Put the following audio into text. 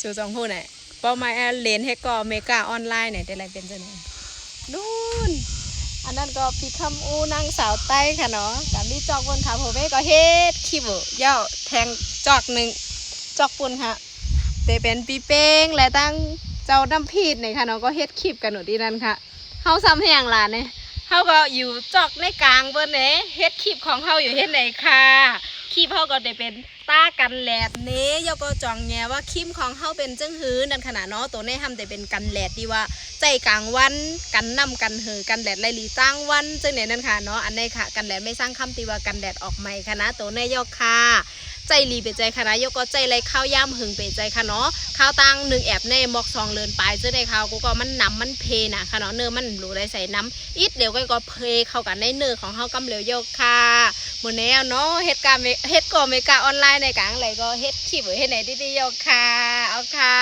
สู่สองผู้ไหนเป้าหมายเลนให้ก็เมกาออนไลน์ไหนแต่ไรเป็นจังไงนู่นอันนั้นก็พี่คำอูนางสาวใต้ค่ะเนาะกับนี่จอกบนขาผมก็เฮ็ดขี้บ่เย่าแทงจอกหนึ่งจอกปุ่นค่ะแต่เป็นปีเป้งและตั้งเจ้าน้ำพีดเนี่ยค่ะเนาะก็เฮ็ดคลิปกันหนูที่นั่นค่ะเฮาซ้ำให้อย่างหลานเนี่ยเฮาก็อยู่จอกในกลางเบิ้นเนี่ยเฮ็ดคลิปของเฮาอยู่เฮ็ดไหนค่ะคลิปเฮาก็ได้เป็นตากันแหลดเนี้ยก็จองแงว่าคลิปของเฮาเป็นจังหื้อนั่นขนาดเนาะตัวนี้ทำแต่เป็นกันแหลดที่ว่าใจกลางวันกันนำกันหือกันแดดไรหลีจ้างวันจังไหนนั่นค่ะเนาะอันนี้ค่ะกันแดดไม่สร้างคำตีว่ากันแดดออกใหม่ค่ะนะตัวนี้ยกค่ะใจรีเปใจค่ะนะยกก็ใจไรข้าวย่ำหึงเปใจค่ะเนาะข้าวตัง1แอบในหมอก2เลินปลายจังไหนข้าวกูก็มันน้ำมันเพนะค่ะเนาะเนื้อมันหลูได้ใส่น้ำอิดเดี๋ยวก็เพเข้ากันในเนื้อของเฮากำเหลวยกค่ะหมดแล้วเนาะเฮ็ดก็เมกาออนไลน์ในกลางอะไรก็เฮ็ดคลิปเฮ็ดไหนดีๆยกค่ะเอาค่ะ